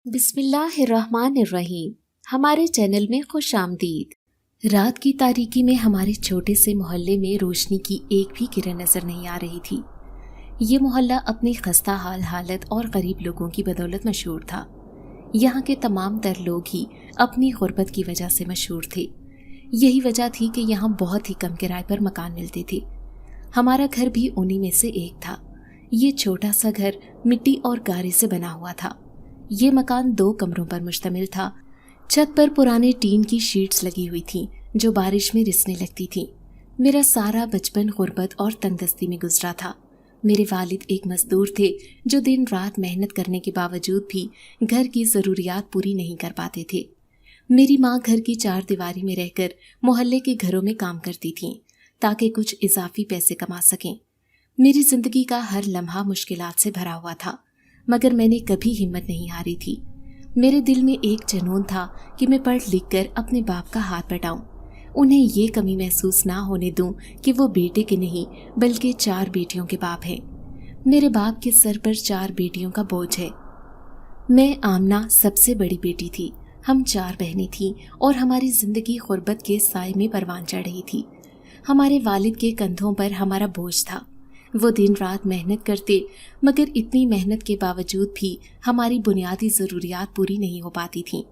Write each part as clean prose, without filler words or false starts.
بسم اللہ الرحمن الرحیم۔ ہمارے چینل میں خوش آمدید۔ رات کی تاریکی میں ہمارے چھوٹے سے محلے میں روشنی کی ایک بھی کرن نظر نہیں آ رہی تھی۔ یہ محلہ اپنی خستہ حالت اور غریب لوگوں کی بدولت مشہور تھا۔ یہاں کے تمام تر لوگ ہی اپنی غربت کی وجہ سے مشہور تھے۔ یہی وجہ تھی کہ یہاں بہت ہی کم کرائے پر مکان ملتے تھے۔ ہمارا گھر بھی انہی میں سے ایک تھا۔ یہ چھوٹا سا گھر مٹی اور گارے سے بنا ہوا تھا۔ یہ مکان 2 کمروں پر مشتمل تھا۔ چھت پر پرانے ٹین کی شیٹس لگی ہوئی تھیں جو بارش میں رسنے لگتی تھیں۔ میرا سارا بچپن غربت اور تنگدستی میں گزرا تھا۔ میرے والد ایک مزدور تھے جو دن رات محنت کرنے کے باوجود بھی گھر کی ضروریات پوری نہیں کر پاتے تھے۔ میری ماں گھر کی 4 دیواری میں رہ کر محلے کے گھروں میں کام کرتی تھیں تاکہ کچھ اضافی پیسے کما سکیں۔ میری زندگی کا ہر لمحہ مشکلات سے بھرا ہوا تھا، مگر میں نے کبھی ہمت نہیں ہاری تھی۔ میرے دل میں ایک جنون تھا کہ میں پڑھ لکھ کر اپنے باپ کا ہاتھ بٹاؤں، انہیں یہ کمی محسوس نہ ہونے دوں کہ وہ بیٹے کے نہیں بلکہ 4 بیٹیوں کے باپ ہیں۔ میرے باپ کے سر پر 4 بیٹیوں کا بوجھ ہے۔ میں آمنہ سب سے بڑی بیٹی تھی۔ ہم 4 بہنیں تھیں اور ہماری زندگی غربت کے سائے میں پروان چڑھ رہی تھی۔ ہمارے والد کے کندھوں پر ہمارا بوجھ تھا۔ وہ دن رات محنت کرتے، مگر اتنی محنت کے باوجود بھی ہماری بنیادی ضروریات پوری نہیں ہو پاتی تھیں۔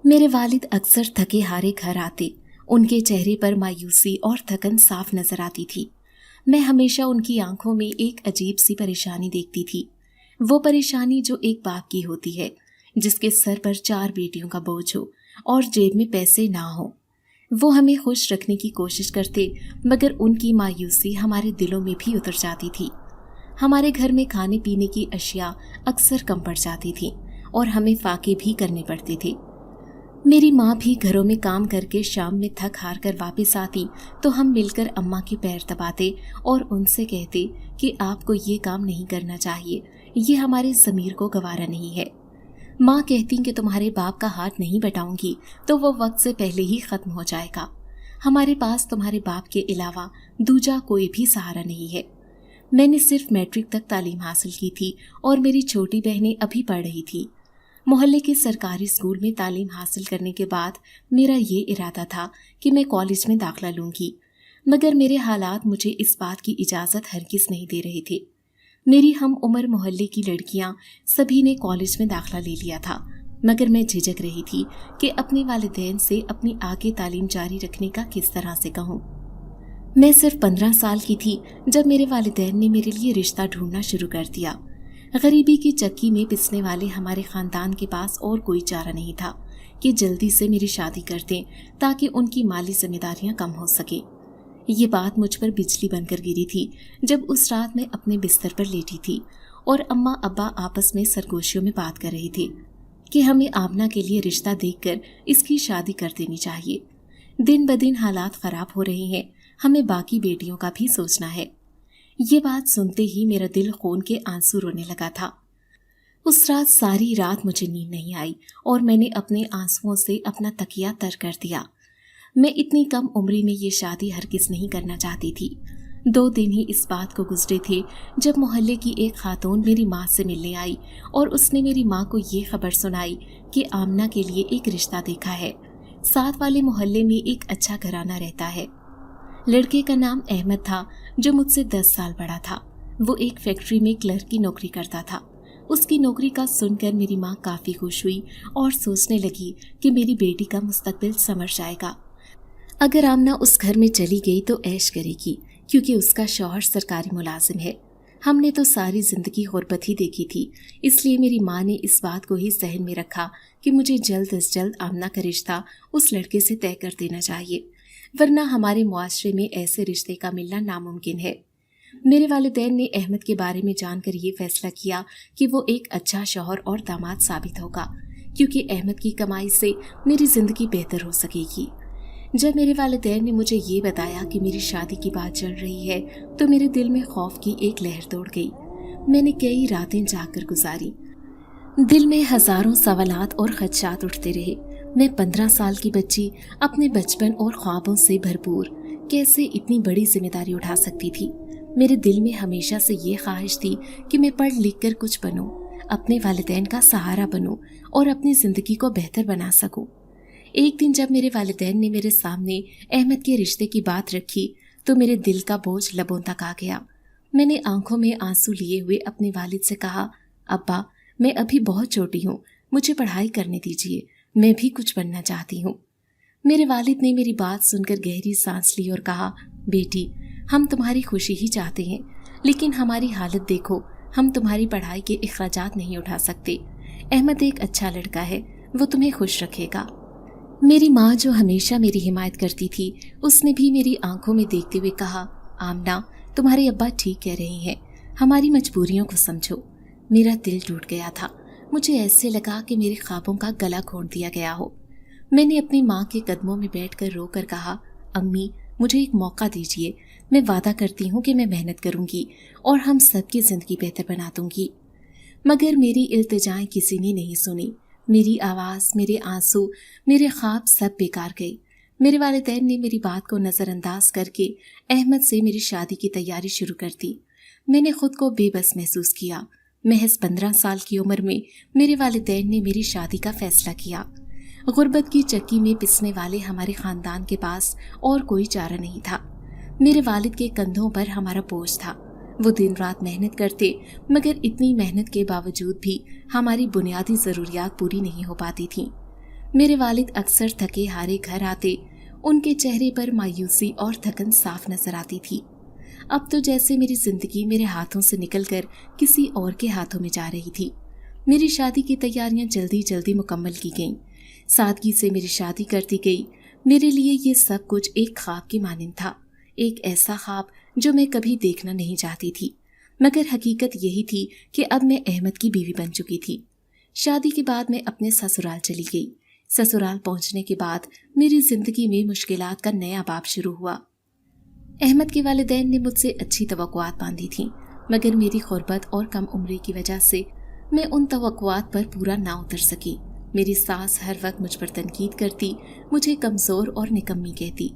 میرے والد اکثر تھکے ہارے گھر آتے، ان کے چہرے پر مایوسی اور تھکن صاف نظر آتی تھی۔ میں ہمیشہ ان کی آنکھوں میں ایک عجیب سی پریشانی دیکھتی تھی، وہ پریشانی جو ایک باپ کی ہوتی ہے جس کے سر پر 4 بیٹیوں کا بوجھ ہو اور جیب میں پیسے نہ ہوں۔ وہ ہمیں خوش رکھنے کی کوشش کرتے، مگر ان کی مایوسی ہمارے دلوں میں بھی اتر جاتی تھی۔ ہمارے گھر میں کھانے پینے کی اشیاء اکثر کم پڑ جاتی تھیں اور ہمیں فاقے بھی کرنے پڑتے تھے۔ میری ماں بھی گھروں میں کام کر کے شام میں تھک ہار کر واپس آتی تو ہم مل کر اماں کے پیر دباتے اور ان سے کہتے کہ آپ کو یہ کام نہیں کرنا چاہیے، یہ ہمارے ضمیر کو گوارا نہیں ہے۔ ماں کہتی کہ تمہارے باپ کا ہاتھ نہیں بٹاؤں گی تو وہ وقت سے پہلے ہی ختم ہو جائے گا۔ ہمارے پاس تمہارے باپ کے علاوہ دوجا کوئی بھی سہارا نہیں ہے۔ میں نے صرف میٹرک تک تعلیم حاصل کی تھی اور میری چھوٹی بہنیں ابھی پڑھ رہی تھی۔ محلے کے سرکاری اسکول میں تعلیم حاصل کرنے کے بعد میرا یہ ارادہ تھا کہ میں کالج میں داخلہ لوں گی، مگر میرے حالات مجھے اس بات کی اجازت ہرگز نہیں دے رہے تھے۔ میری ہم عمر محلے کی لڑکیاں سبھی نے کالج میں داخلہ لے لیا تھا، مگر میں جھجک رہی تھی کہ اپنے والدین سے اپنی آگے تعلیم جاری رکھنے کا کس طرح سے کہوں۔ میں صرف 15 سال کی تھی جب میرے والدین نے میرے لیے رشتہ ڈھونڈنا شروع کر دیا۔ غریبی کی چکی میں پسنے والے ہمارے خاندان کے پاس اور کوئی چارہ نہیں تھا کہ جلدی سے میری شادی کر دیں تاکہ ان کی مالی ذمہ داریاں کم ہو سکیں۔ یہ بات مجھ پر بجلی بن کر گری تھی جب اس رات میں اپنے بستر پر لیٹی تھی اور اماں ابا آپس میں سرگوشیوں میں بات کر رہے تھے کہ ہمیں آمنہ کے لیے رشتہ دیکھ کر اس کی شادی کر دینی چاہیے۔ دن بدن حالات خراب ہو رہے ہیں، ہمیں باقی بیٹیوں کا بھی سوچنا ہے۔ یہ بات سنتے ہی میرا دل خون کے آنسو رونے لگا تھا۔ اس رات ساری رات مجھے نیند نہیں آئی اور میں نے اپنے آنسوؤں سے اپنا تکیہ تر کر دیا۔ میں اتنی کم عمری میں یہ شادی ہرگز نہیں کرنا چاہتی تھی۔ 2 دن ہی اس بات کو گزرے تھے جب محلے کی ایک خاتون میری ماں سے ملنے آئی اور اس نے میری ماں کو یہ خبر سنائی کہ آمنہ کے لیے ایک رشتہ دیکھا ہے، ساتھ والے محلے میں ایک اچھا گھرانہ رہتا ہے۔ لڑکے کا نام احمد تھا جو مجھ سے 10 سال بڑا تھا۔ وہ ایک فیکٹری میں کلرک کی نوکری کرتا تھا۔ اس کی نوکری کا سن کر میری ماں کافی خوش ہوئی اور سوچنے لگی کہ میری بیٹی کا مستقبل سنور جائے گا۔ اگر آمنہ اس گھر میں چلی گئی تو عیش کرے گی کیونکہ اس کا شوہر سرکاری ملازم ہے۔ ہم نے تو ساری زندگی غربت ہی دیکھی تھی، اس لیے میری ماں نے اس بات کو ہی ذہن میں رکھا کہ مجھے جلد از جلد آمنہ کا رشتہ اس لڑکے سے طے کر دینا چاہیے، ورنہ ہمارے معاشرے میں ایسے رشتے کا ملنا ناممکن ہے۔ میرے والدین نے احمد کے بارے میں جان کر یہ فیصلہ کیا کہ وہ ایک اچھا شوہر اور داماد ثابت ہوگا، کیونکہ احمد کی کمائی سے میری زندگی بہتر ہو سکے گی۔ جب میرے والدین نے مجھے یہ بتایا کہ میری شادی کی بات چل رہی ہے تو میرے دل میں خوف کی ایک لہر دوڑ گئی۔ میں نے کئی راتیں جاگ کر گزاری، دل میں ہزاروں سوالات اور خدشات اٹھتے رہے۔ میں 15 سال کی بچی اپنے بچپن اور خوابوں سے بھرپور کیسے اتنی بڑی ذمہ داری اٹھا سکتی تھی؟ میرے دل میں ہمیشہ سے یہ خواہش تھی کہ میں پڑھ لکھ کر کچھ بنوں، अपने वालिदैन का सहारा बनूं और अपनी ज़िंदगी को बेहतर बना सकूं। एक दिन जब मेरे वालिदैन ने मेरे सामने अहमद के रिश्ते की बात रखी तो मेरे दिल का बोझ लबों तक आ गया। मैंने आंखों में आंसू लिए हुए अपने वालिद से कहा, अब्बा, मैं अभी बहुत छोटी हूँ, मुझे पढ़ाई करने दीजिए, मैं भी कुछ बनना चाहती हूँ। मेरे वालिद ने मेरी बात सुनकर गहरी सांस ली और कहा, बेटी, हम तुम्हारी खुशी ही चाहते हैं, लेकिन हमारी हालत देखो, हम तुम्हारी पढ़ाई के अखराजात नहीं उठा सकते। अहमद एक अच्छा लड़का है, वो तुम्हें खुश रखेगा। मेरी माँ जो हमेशा मेरी हिमायत करती थी, उसने भी मेरी आंखों में देखते हुए कहा, आमना, तुम्हारे अब्बा ठीक कह रहे हैं, हमारी मजबूरियों को समझो। मेरा दिल टूट गया था। मुझे ऐसे लगा कि मेरे ख्वाबों का गला घोंट दिया गया हो। मैंने अपनी माँ के कदमों में बैठकर रोकर कहा, अम्मी, मुझे एक मौका दीजिए, मैं वादा करती हूँ कि मैं मेहनत करूँगी और हम सबकी ज़िंदगी बेहतर बना दूँगी। मगर मेरी इल्तिजाएं किसी ने नहीं सुनी। मेरी आवाज़, मेरे आंसू, मेरे ख्वाब सब बेकार गए। मेरे वालिदैन ने मेरी बात को नज़रअंदाज करके अहमद से मेरी शादी की तैयारी शुरू कर दी। मैंने खुद को बेबस महसूस किया। महज 15 साल की उम्र में मेरे वालिदैन ने मेरी शादी का फैसला किया। गुर्बत की चक्की में पिसने वाले हमारे ख़ानदान के पास और कोई चारा नहीं था। मेरे वालिद के कंधों पर हमारा बोझ था। वो दिन रात मेहनत करते, मगर इतनी मेहनत के बावजूद भी हमारी बुनियादी ज़रूरियात पूरी नहीं हो पाती थीं। मेरे वालिद अक्सर थके हारे घर आते, उनके चेहरे पर मायूसी और थकन साफ नजर आती थी। अब तो जैसे मेरी ज़िंदगी मेरे हाथों से निकलकर किसी और के हाथों में जा रही थी। मेरी शादी की तैयारियां जल्दी जल्दी मुकम्मल की गईं। सादगी से मेरी शादी करती गई। मेरे लिए ये सब कुछ एक ख्वाब की मानिंद था, एक ऐसा ख्वाब जो मैं कभी देखना नहीं चाहती थी। मगर हकीकत यही थी कि अब मैं अहमद की बीवी बन चुकी थी। शादी के बाद मैं अपने ससुराल चली गई। ससुराल पहुंचने के बाद मेरी जिंदगी में मुश्किलात का नया बाब शुरू हुआ। अहमद के वालिदैन ने मुझसे अच्छी तवक्कुआत बांधी थीं, मगर मेरी गुर्बत और कम उम्री की वजह से मैं उन तवक्कुआत पर पूरा ना उतर सकी। मेरी सास हर वक्त मुझ पर तनकीद करती, मुझे कमज़ोर और निकम्मी कहती।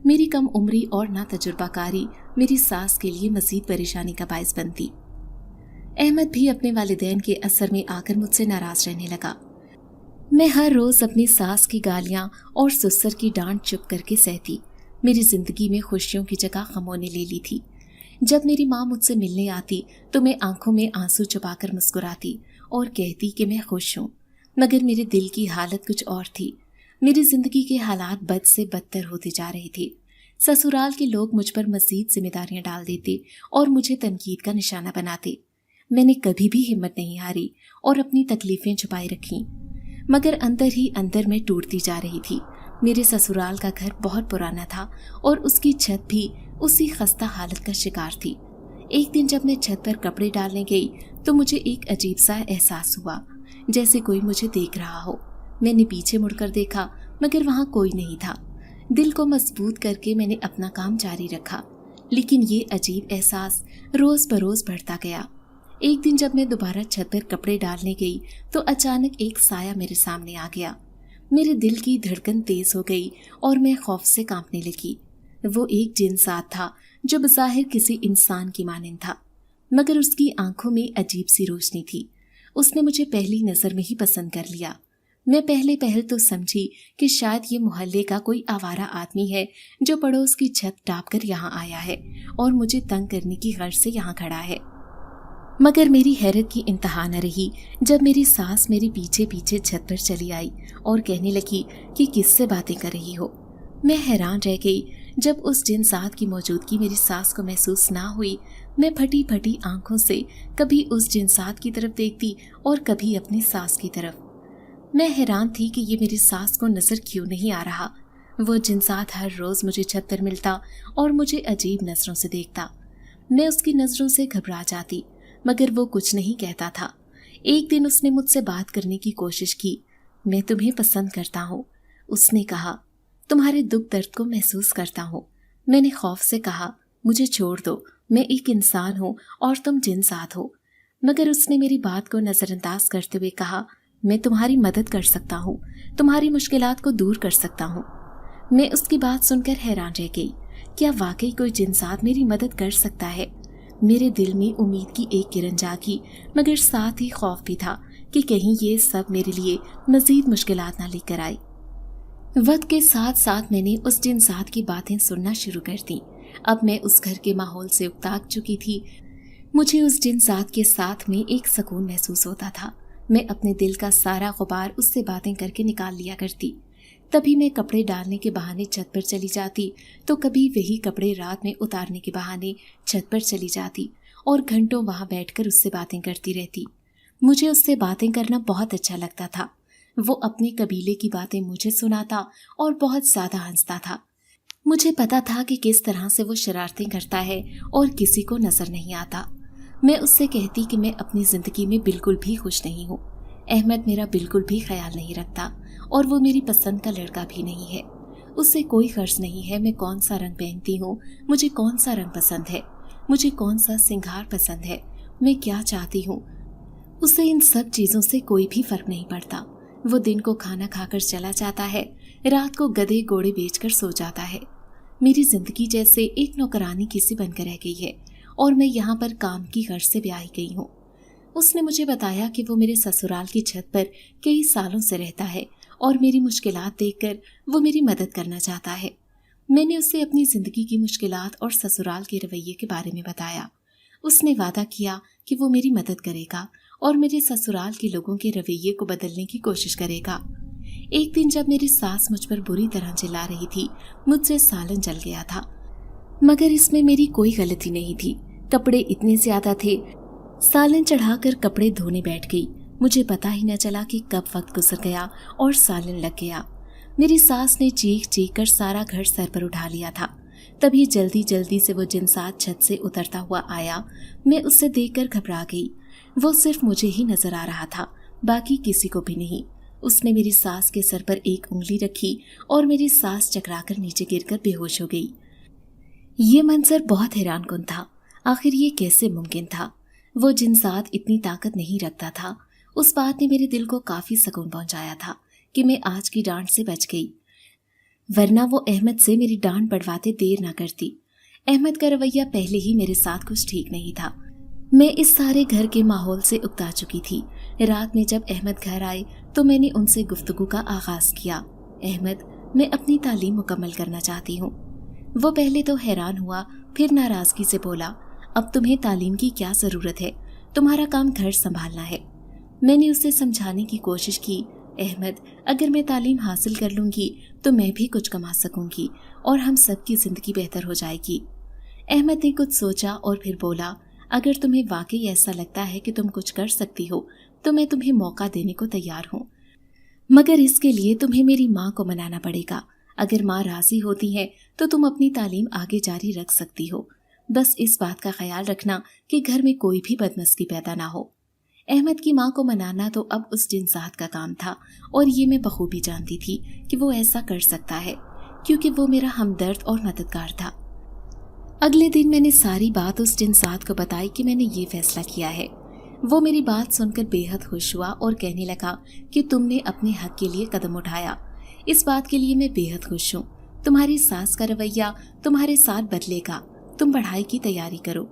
मेरी कम उम्री और ना तजुर्बाकारी मेरी सास के लिए मज़ीद परेशानी का बायस बनती। अहमद भी अपने वालिदैन के असर में आकर मुझसे नाराज़ रहने लगा। मैं हर रोज़ अपनी सास की गालियाँ और ससुर की डांट चुप करके सहती। मेरी ज़िंदगी में खुशियों की जगह गमों ने ले ली थी। जब मेरी माँ मुझसे मिलने आती तो मैं आंखों में आंसू छुपाकर मुस्कुराती और कहती कि मैं खुश हूँ, मगर मेरे दिल की हालत कुछ और थी। मेरी ज़िंदगी के हालात बद से बदतर होते जा रहे थे। ससुराल के लोग मुझ पर मज़ीद जिम्मेदारियां डाल देते और मुझे तनकीद का निशाना बनाते। मैंने कभी भी हिम्मत नहीं हारी और अपनी तकलीफ़ें छुपाई रखीं, मगर अंदर ही अंदर मैं टूटती जा रही थी। मेरे ससुराल का घर बहुत पुराना था और उसकी छत भी उसी खस्ता हालत का शिकार थी। एक दिन जब मैं छत पर कपड़े डालने गई तो मुझे एक अजीब सा एहसास हुआ, जैसे कोई मुझे देख रहा हो। मैंने पीछे मुड़कर देखा, मगर वहाँ कोई नहीं था। दिल को मजबूत करके मैंने अपना काम जारी रखा, लेकिन ये अजीब एहसास रोज़ बरोज़ बढ़ता गया। एक दिन जब मैं दोबारा छत पर कपड़े डालने गई तो अचानक एक साया मेरे सामने आ गया। मेरे दिल की धड़कन तेज हो गई और मैं खौफ से कांपने लगी। वो एक जिन्सात था जो बज़ाहिर किसी इंसान की मानिंद था, मगर उसकी आंखों में अजीब सी रोशनी थी। उसने मुझे पहली नज़र में ही पसंद कर लिया। मैं पहले तो समझी कि शायद ये मोहल्ले का कोई आवारा आदमी है जो पड़ोस की छत टाप कर यहाँ आया है और मुझे तंग करने की गर्ज से यहाँ खड़ा है। मगर मेरी हैरत की इंतहा न रही जब मेरी सास मेरे पीछे पीछे छत पर चली आई और कहने लगी कि किससे बातें कर रही हो। मैं हैरान रह गई। जब उस जिन्सात की मौजूदगी मेरी सास को महसूस ना हुई, मैं फटी फटी आंखों से कभी उस जिन्सात की तरफ देखती और कभी अपनी सास की तरफ। मैं हैरान थी कि ये मेरी सास को नज़र क्यों नहीं आ रहा। वो जिन्सात हर रोज़ मुझे छत पर मिलता और मुझे अजीब नज़रों से देखता। मैं उसकी नज़रों से घबरा जाती, मगर वो कुछ नहीं कहता था। एक दिन उसने मुझसे बात करने की कोशिश की। मैं तुम्हें पसंद करता हूँ, उसने कहा। तुम्हारे दुख दर्द को महसूस करता हूँ। मैंने खौफ से कहा, मुझे छोड़ दो, मैं एक इंसान हूँ और तुम जिन्सात हो। मगर उसने मेरी बात को नज़रअंदाज करते हुए कहा, मैं तुम्हारी मदद कर सकता हूँ, तुम्हारी मुश्किलात को दूर कर सकता हूँ। मैं उसकी बात सुनकर हैरान रह गई। क्या वाकई कोई जिन्सात मेरी मदद कर सकता है? मेरे दिल में उम्मीद की एक किरण जागी, मगर साथ ही खौफ भी था कि कहीं ये सब मेरे लिए मजीद मुश्किलात ना लेकर आए। वक्त के साथ साथ मैंने उस दिन साथ की बातें सुनना शुरू कर दी। अब मैं उस घर के माहौल से उकताक चुकी थी। मुझे उस दिन साथ के साथ में एक सुकून महसूस होता था। मैं अपने दिल का सारा गुबार उससे बातें करके निकाल लिया करती। तभी मैं कपड़े डालने के बहाने छत पर चली जाती, तो कभी वही कपड़े रात में उतारने के बहाने छत पर चली जाती और घंटों वहां बैठकर उससे बातें करती रहती। मुझे उससे बातें करना बहुत अच्छा लगता था। वो अपने कबीले की बातें मुझे सुनाता और बहुत ज्यादा हंसता था। मुझे पता था कि किस तरह से वो शरारतें करता है और किसी को नजर नहीं आता। मैं उससे कहती कि मैं अपनी जिंदगी में बिल्कुल भी खुश नहीं हूँ। अहमद मेरा बिल्कुल भी ख्याल नहीं रखता और वो मेरी पसंद का लड़का भी नहीं है। उससे कोई गर्ज नहीं है मैं कौन सा रंग पहनती हूँ, मुझे कौन सा रंग पसंद है, मुझे कौन सा श्रृंगार पसंद है, मैं क्या चाहती हूँ। उसे इन सब चीजों से कोई भी फर्क नहीं पड़ता। वो दिन को खाना खाकर चला जाता है, रात को गधे घोड़े बेचकर सो जाता है। मेरी जिंदगी जैसे एक नौकरानी किसी बनकर रह गई है और मैं यहाँ पर काम की गर्ज से ब्याही गई हूँ। उसने मुझे बताया कि वो मेरे ससुराल की छत पर कई सालों से रहता है और मेरी मुश्किलात देखकर वो मेरी मदद करना चाहता है। मैंने उसे अपनी जिंदगी की मुश्किलात और ससुराल के रवैये के बारे में बताया। उसने वादा किया कि वो मेरी मदद करेगा और मेरे ससुराल के लोगों के रवैये को बदलने की कोशिश करेगा। एक दिन जब मेरी सास मुझ पर बुरी तरह चिल्ला रही थी, मुझसे सालन जल गया था, मगर इसमें मेरी कोई गलती नहीं थी। कपड़े इतने ज्यादा थे, सालन चढ़ाकर कपड़े धोने बैठ गई। मुझे पता ही न चला कि कब वक्त गुजर गया और सालन लग गया। मेरी सास ने चीख चीख कर सारा घर सर पर उठा लिया था। तभी जल्दी जल्दी से वो जिनसात छत से उतरता हुआ आया। मैं उससे देखकर घबरा गई। वो सिर्फ मुझे ही नजर आ रहा था, बाकी किसी को भी नहीं। उसने मेरी सास के सर पर एक उंगली रखी और मेरी सास चकराकर नीचे गिरकर बेहोश हो गई। ये मंजर बहुत हैरानकुन था। आखिर ये कैसे मुमकिन था? वो जिनसात इतनी ताकत नहीं रखता था। उस बात ने मेरे दिल को काफी सुकून पहुंचाया था कि मैं आज की डांट से बच गई, वरना वो अहमद से मेरी डांट पड़वाते देर ना करती। अहमद का रवैया पहले ही मेरे साथ कुछ ठीक नहीं था। मैं इस सारे घर के माहौल से उकता चुकी थी। रात में जब अहमद घर आए तो मैंने उनसे गुफ्तगू का आगाज किया। अहमद, मैं अपनी तालीम मुकम्मल करना चाहती हूँ। वो पहले तो हैरान हुआ, फिर नाराजगी से बोला, अब तुम्हें तालीम की क्या जरूरत है, तुम्हारा काम घर संभालना है। मैंने उसे समझाने की कोशिश की, अहमद, अगर मैं तालीम हासिल कर लूंगी तो मैं भी कुछ कमा सकूंगी और हम सबकी जिंदगी बेहतर हो जाएगी। अहमद ने कुछ सोचा और फिर बोला, अगर तुम्हें वाकई ऐसा लगता है कि तुम कुछ कर सकती हो तो मैं तुम्हें मौका देने को तैयार हूँ, मगर इसके लिए तुम्हें मेरी माँ को मनाना पड़ेगा। अगर माँ राजी होती है तो तुम अपनी तालीम आगे जारी रख सकती हो। बस इस बात का ख्याल रखना कि घर में कोई भी बदमस्की पैदा ना हो। अहमद की माँ को मनाना तो अब उस जिनसात का काम था और ये मैं बखूबी जानती थी कि वो ऐसा कर सकता है, क्योंकि वो मेरा हमदर्द और मददगार था। अगले दिन मैंने सारी बात उस जिनसात को बताई कि मैंने ये फैसला किया है। वो मेरी बात सुनकर बेहद खुश हुआ और कहने लगा कि तुमने अपने हक के लिए कदम उठाया, इस बात के लिए मैं बेहद खुश हूँ। तुम्हारी सास का रवैया तुम्हारे साथ बदलेगा, तुम पढ़ाई की तैयारी करो।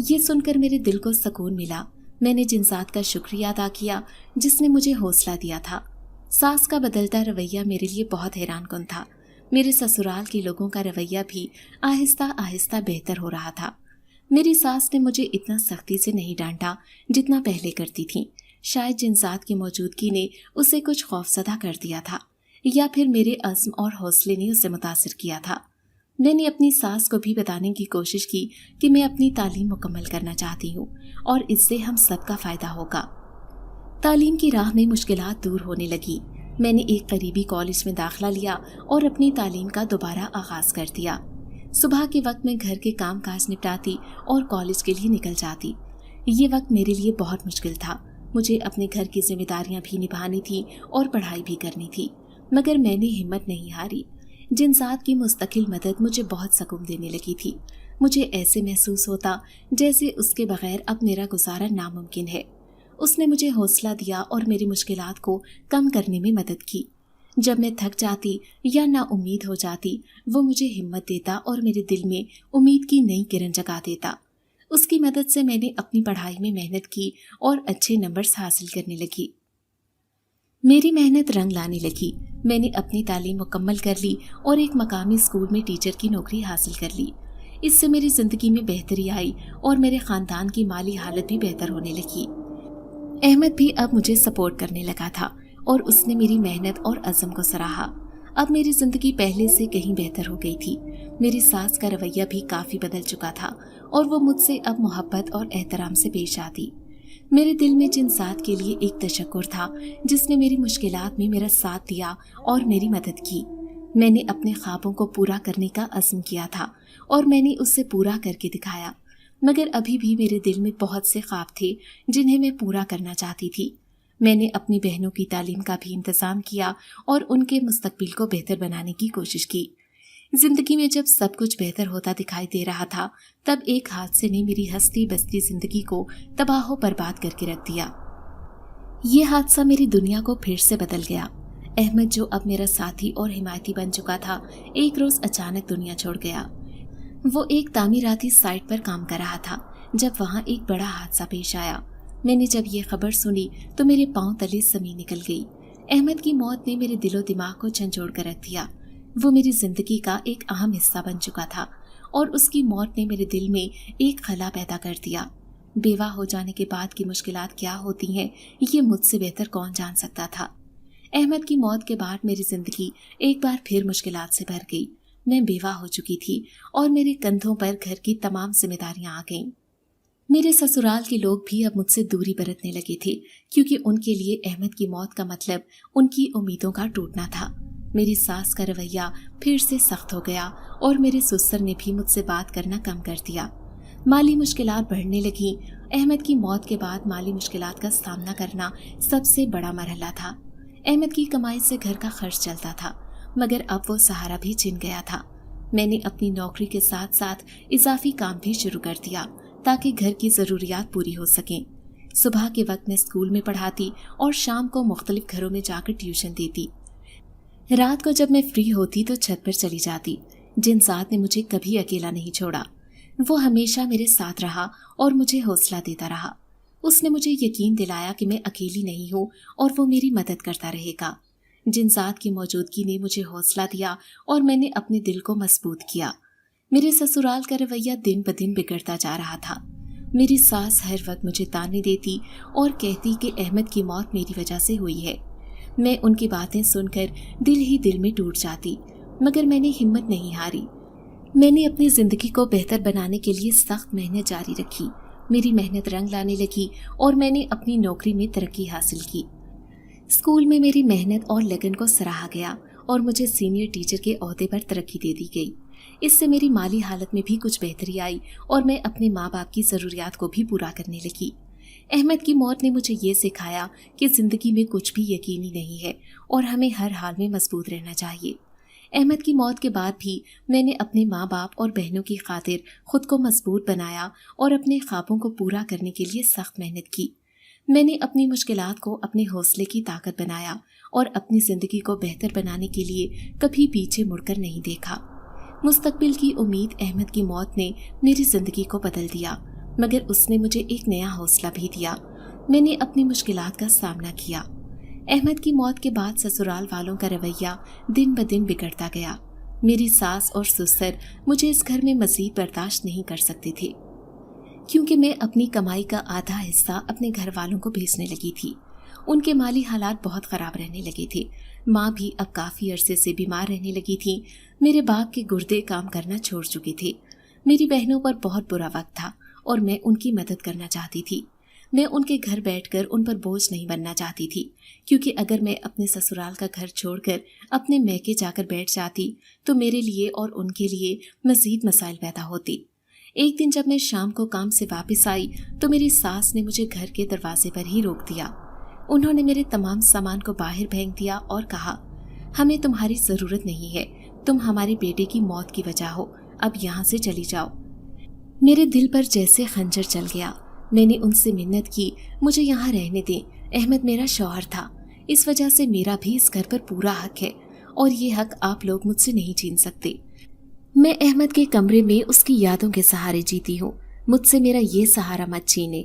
ये सुनकर मेरे दिल को सुकून मिला। मैंने जिनसात का शुक्रिया अदा किया जिसने मुझे हौसला दिया था। सास का बदलता रवैया मेरे लिए बहुत हैरानकुन था। मेरे ससुराल के लोगों का रवैया भी आहिस्ता आहिस्ता बेहतर हो रहा था। मेरी सास ने मुझे इतना सख्ती से नहीं डांटा जितना पहले करती थी। शायद जिनसात की मौजूदगी ने उसे कुछ खौफजदा कर दिया था, या फिर मेरे अज़्म और हौसले ने उसे मुतासिर किया था। मैंने अपनी सास को भी बताने की कोशिश की कि मैं अपनी तालीम मुकम्मल करना चाहती हूँ और इससे हम सबका फ़ायदा होगा। तालीम की राह में मुश्किलात दूर होने लगी। मैंने एक करीबी कॉलेज में दाखिला लिया और अपनी तालीम का दोबारा आगाज़ कर दिया। सुबह के वक्त में घर के काम काज निपटाती और कॉलेज के लिए निकल जाती। ये वक्त मेरे लिए बहुत मुश्किल था। मुझे अपने घर की जिम्मेदारियां भी निभानी थी और पढ़ाई भी करनी थी, मगर मैंने हिम्मत नहीं हारी। जिनसात की मुस्तकिल मदद मुझे बहुत सुकून देने लगी थी। मुझे ऐसे महसूस होता जैसे उसके बगैर अब मेरा गुजारा नामुमकिन है। उसने मुझे हौसला दिया और मेरी मुश्किलात को कम करने में मदद की। जब मैं थक जाती या ना उम्मीद हो जाती, वो मुझे हिम्मत देता और मेरे दिल में उम्मीद की नई किरण जगा देता। اس کی مدد سے میں نے اپنی پڑھائی میں محنت کی اور اچھے نمبرز حاصل کرنے لگی۔ میری محنت رنگ لانے لگی۔ میں نے اپنی تعلیم مکمل کر لی اور ایک مقامی اسکول میں ٹیچر کی نوکری حاصل کر لی۔ اس سے میری زندگی میں بہتری آئی اور میرے خاندان کی مالی حالت بھی بہتر ہونے لگی۔ احمد بھی اب مجھے سپورٹ کرنے لگا تھا اور اس نے میری محنت اور عزم کو سراہا۔ اب میری زندگی پہلے سے کہیں بہتر ہو گئی تھی۔ میری ساس کا رویہ بھی کافی بدل چکا تھا اور وہ مجھ سے اب محبت اور احترام سے پیش آتی۔ میرے دل میں جن ذات کے لیے ایک تشکر تھا جس نے میری مشکلات میں میرا ساتھ دیا اور میری مدد کی۔ میں نے اپنے خوابوں کو پورا کرنے کا عزم کیا تھا اور میں نے اسے پورا کر کے دکھایا، مگر ابھی بھی میرے دل میں بہت سے خواب تھے جنہیں میں پورا کرنا چاہتی تھی۔ میں نے اپنی بہنوں کی تعلیم کا بھی انتظام کیا اور ان کے مستقبل کو بہتر بنانے کی کوشش کی۔ زندگی میں جب سب کچھ بہتر ہوتا دکھائی دے رہا تھا تب ایک حادثے نے میری ہستی بستی زندگی کو تباہ و برباد کر کے رکھ دیا۔ یہ حادثہ میری دنیا کو پھر سے بدل گیا۔ احمد جو اب میرا ساتھی اور حمایتی بن چکا تھا، ایک روز اچانک دنیا چھوڑ گیا۔ وہ ایک تعمیراتی سائٹ پر کام کر رہا تھا جب وہاں ایک بڑا حادثہ پیش آیا۔ میں نے جب یہ خبر سنی تو میرے پاؤں تلے زمین نکل گئی۔ احمد کی موت نے میرے دل و دماغ کو جھنجھوڑ کر رکھ دیا۔ وہ میری زندگی کا ایک اہم حصہ بن چکا تھا اور اس کی موت نے میرے دل میں ایک خلا پیدا کر دیا۔ بیوہ ہو جانے کے بعد کی مشکلات کیا ہوتی ہیں یہ مجھ سے بہتر کون جان سکتا تھا۔ احمد کی موت کے بعد میری زندگی ایک بار پھر مشکلات سے بھر گئی۔ میں بیوہ ہو چکی تھی اور میرے کندھوں پر گھر کی تمام ذمہ داریاں آ گئیں۔ میرے سسرال کے لوگ بھی اب مجھ سے دوری برتنے لگے تھے کیونکہ ان کے لیے احمد کی موت کا مطلب ان کی امیدوں کا ٹوٹنا تھا۔ میری ساس کا رویہ پھر سے سخت ہو گیا اور میرے سسر نے بھی مجھ سے بات کرنا کم کر دیا۔ مالی مشکلات بڑھنے لگیں۔ احمد کی موت کے بعد مالی مشکلات کا سامنا کرنا سب سے بڑا مرحلہ تھا۔ احمد کی کمائی سے گھر کا خرچ چلتا تھا مگر اب وہ سہارا بھی چھن گیا تھا۔ میں نے اپنی نوکری کے ساتھ ساتھ اضافی کام بھی شروع کر دیا تاکہ گھر کی ضروریات پوری ہو سکیں۔ صبح کے وقت میں اسکول میں پڑھاتی اور شام کو مختلف گھروں میں جا کر ٹیوشن دیتی۔ رات کو جب میں فری ہوتی تو چھت پر چلی جاتی۔ جن ذات نے مجھے کبھی اکیلا نہیں چھوڑا، وہ ہمیشہ میرے ساتھ رہا اور مجھے حوصلہ دیتا رہا۔ اس نے مجھے یقین دلایا کہ میں اکیلی نہیں ہوں اور وہ میری مدد کرتا رہے گا۔ جن ذات کی موجودگی نے مجھے حوصلہ دیا اور میں نے اپنے دل کو مضبوط کیا۔ میرے سسرال کا رویہ دن بدن بگڑتا جا رہا تھا۔ میری ساس ہر وقت مجھے تانے دیتی اور کہتی کہ احمد کی موت میری وجہ سے ہوئی ہے۔ میں ان کی باتیں سن کر دل ہی دل میں ٹوٹ جاتی، مگر میں نے ہمت نہیں ہاری۔ میں نے اپنی زندگی کو بہتر بنانے کے لیے سخت محنت جاری رکھی۔ میری محنت رنگ لانے لگی اور میں نے اپنی نوکری میں ترقی حاصل کی۔ اسکول میں میری محنت اور لگن کو سراہا گیا اور مجھے سینئر ٹیچر کے عہدے پر ترقی دے دی گئی۔ اس سے میری مالی حالت میں بھی کچھ بہتری آئی اور میں اپنے ماں باپ کی ضروریات کو بھی پورا کرنے لگی۔ احمد کی موت نے مجھے یہ سکھایا کہ زندگی میں کچھ بھی یقینی نہیں ہے اور ہمیں ہر حال میں مضبوط رہنا چاہیے۔ احمد کی موت کے بعد بھی میں نے اپنے ماں باپ اور بہنوں کی خاطر خود کو مضبوط بنایا اور اپنے خوابوں کو پورا کرنے کے لیے سخت محنت کی۔ میں نے اپنی مشکلات کو اپنے حوصلے کی طاقت بنایا اور اپنی زندگی کو بہتر بنانے کے لیے کبھی پیچھے مڑ کر نہیں دیکھا۔ مستقبل کی امید احمد کی موت نے میری زندگی کو بدل دیا، مگر اس نے مجھے ایک نیا حوصلہ بھی دیا۔ میں نے اپنی مشکلات کا سامنا کیا۔ احمد کی موت کے بعد سسرال والوں کا رویہ دن بدن بگڑتا گیا۔ میری ساس اور سسر مجھے اس گھر میں مزید برداشت نہیں کر سکتے تھے کیونکہ میں اپنی کمائی کا آدھا حصہ اپنے گھر والوں کو بھیجنے لگی تھی۔ ان کے مالی حالات بہت خراب رہنے لگے تھے۔ ماں بھی اب کافی عرصے سے بیمار رہنے لگی تھی۔ میرے باپ کے گردے کام کرنا چھوڑ چکے تھے۔ میری بہنوں پر بہت برا وقت تھا اور میں ان کی مدد کرنا چاہتی تھی۔ میں ان کے گھر بیٹھ کر ان پر بوجھ نہیں بننا چاہتی تھی کیونکہ اگر میں اپنے سسرال کا گھر چھوڑ کر اپنے میکے جا کر بیٹھ جاتی تو میرے لیے اور ان کے لیے مزید مسائل پیدا ہوتی۔ ایک دن جب میں شام کو کام سے واپس آئی تو میری ساس نے مجھے گھر کے دروازے پر ہی روک دیا۔ انہوں نے میرے تمام سامان کو باہر پھینک دیا اور کہا، ہمیں تمہاری ضرورت نہیں ہے، تم ہمارے بیٹے کی موت کی وجہ ہو، اب یہاں سے چلی جاؤ۔ میرے دل پر جیسے خنجر چل گیا۔ میں نے ان سے منت کی، مجھے یہاں رہنے دیں، احمد میرا شوہر تھا، اس وجہ سے میرا بھی اس گھر پر پورا حق ہے اور یہ حق آپ لوگ مجھ سے نہیں چھین سکتے۔ میں احمد کے کمرے میں اس کی یادوں کے سہارے جیتی ہوں۔ मुझ से मेरा ये सहारा मत छीने।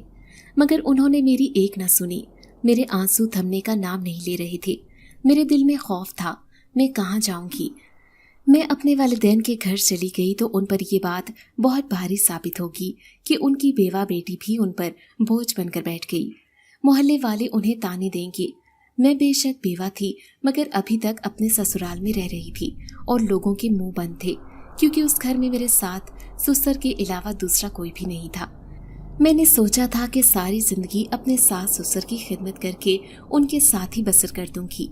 मगर उन्होंने मेरी एक न सुनी। मेरे आंसू थमने का नाम नहीं ले रहे थे। मेरे दिल में खौफ था, मैं कहाँ जाऊंगी। मैं अपने वालिदैन के घर चली गई तो उन पर ये बात बहुत भारी साबित होगी कि उनकी बेवा बेटी भी उन पर बोझ बनकर बैठ गई। मोहल्ले वाले उन्हें ताने देंगे। मैं बेशक बेवा थी, मगर अभी तक अपने ससुराल में रह रही थी और लोगों के मुंह बंद थे, क्योंकि उस घर में मेरे साथ ससुर के अलावा दूसरा कोई भी नहीं था। मैंने सोचा था कि सारी जिंदगी अपने सास ससुर की खिदमत करके उनके साथ ही बसर कर दूंगी,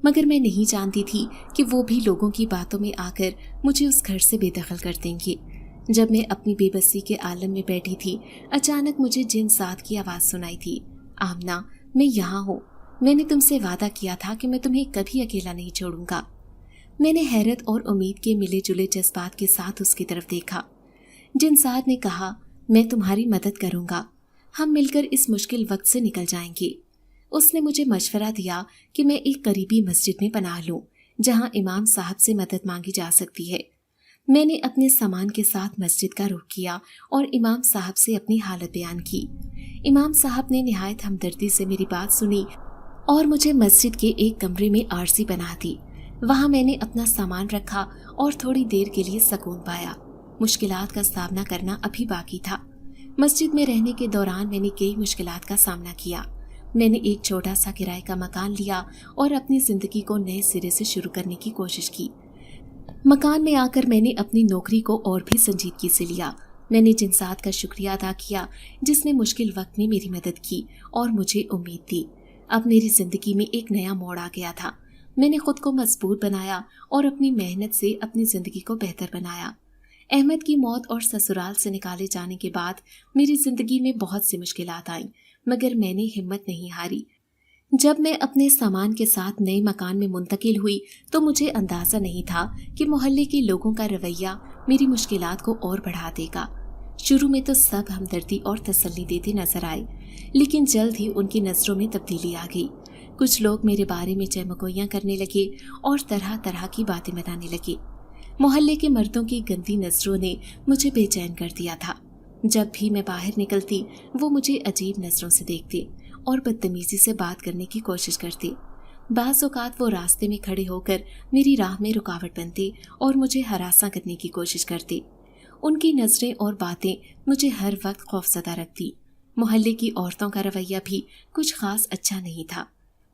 मगर मैं नहीं जानती थी कि वो भी लोगों की बातों में आकर मुझे उस घर से बेदखल कर देंगे। जब मैं अपनी बेबसी के आलम में बैठी थी, अचानक मुझे जिन साथ की आवाज़ सुनाई थी, आमना, मैं यहाँ हूँ। मैंने तुमसे वादा किया था कि मैं तुम्हें कभी अकेला नहीं छोड़ूंगा। मैंने हैरत और उम्मीद के मिले जुले जज्बात के साथ उसकी तरफ देखा। जिन साथ ने कहा, मैं तुम्हारी मदद करूंगा, हम मिलकर इस मुश्किल वक्त से निकल जाएंगे। उसने मुझे मशवरा दिया कि मैं एक करीबी मस्जिद में पनाह लूं, जहां इमाम साहब से मदद मांगी जा सकती है। मैंने अपने सामान के साथ मस्जिद का रुख किया और इमाम साहब से अपनी हालत बयान की। इमाम साहब ने निहायत हमदर्दी से मेरी बात सुनी और मुझे मस्जिद के एक कमरे में आरसी बना दी। वहां मैंने अपना सामान रखा और थोड़ी देर के लिए सुकून पाया। मुश्किलात का सामना करना अभी बाकी था। मस्जिद में रहने के दौरान मैंने कई मुश्किलात का सामना किया। मैंने एक छोटा सा किराए का मकान लिया और अपनी जिंदगी को नए सिरे से शुरू करने की कोशिश की। मकान में आकर मैंने अपनी नौकरी को और भी संजीदगी से लिया। मैंने जिनसात का शुक्रिया अदा किया जिसने मुश्किल वक्त में मेरी मदद की और मुझे उम्मीद दी। अब मेरी जिंदगी में एक नया मोड़ आ गया था। मैंने खुद को मजबूत बनाया और अपनी मेहनत से अपनी जिंदगी को बेहतर बनाया। अहमद की मौत और ससुराल से निकाले जाने के बाद मेरी जिंदगी में बहुत सी मुश्किलात आईं, मगर मैंने हिम्मत नहीं हारी। जब मैं अपने सामान के साथ नए मकान में मुंतकिल हुई तो मुझे अंदाजा नहीं था कि मोहल्ले के लोगों का रवैया मेरी मुश्किलात को और बढ़ा देगा। शुरू में तो सब हमदर्दी और तसल्ली देते नजर आए, लेकिन जल्द ही उनकी नजरों में तब्दीली आ गई। कुछ लोग मेरे बारे में चमकोइयां करने लगे और तरह तरह की बातें बनाने लगे। मोहल्ले के मर्दों की गंदी नजरों ने मुझे बेचैन कर दिया था। जब भी मैं बाहर निकलती वो मुझे अजीब नजरों से देखते और बदतमीजी से बात करने की कोशिश करते। बाज़ औक़ात वो रास्ते में खड़े होकर मेरी राह में रुकावट बनते और मुझे हरासा करने की कोशिश करते। उनकी नजरें और बातें मुझे हर वक्त खौफज़दा रखती। मोहल्ले की औरतों का रवैया भी कुछ खास अच्छा नहीं था।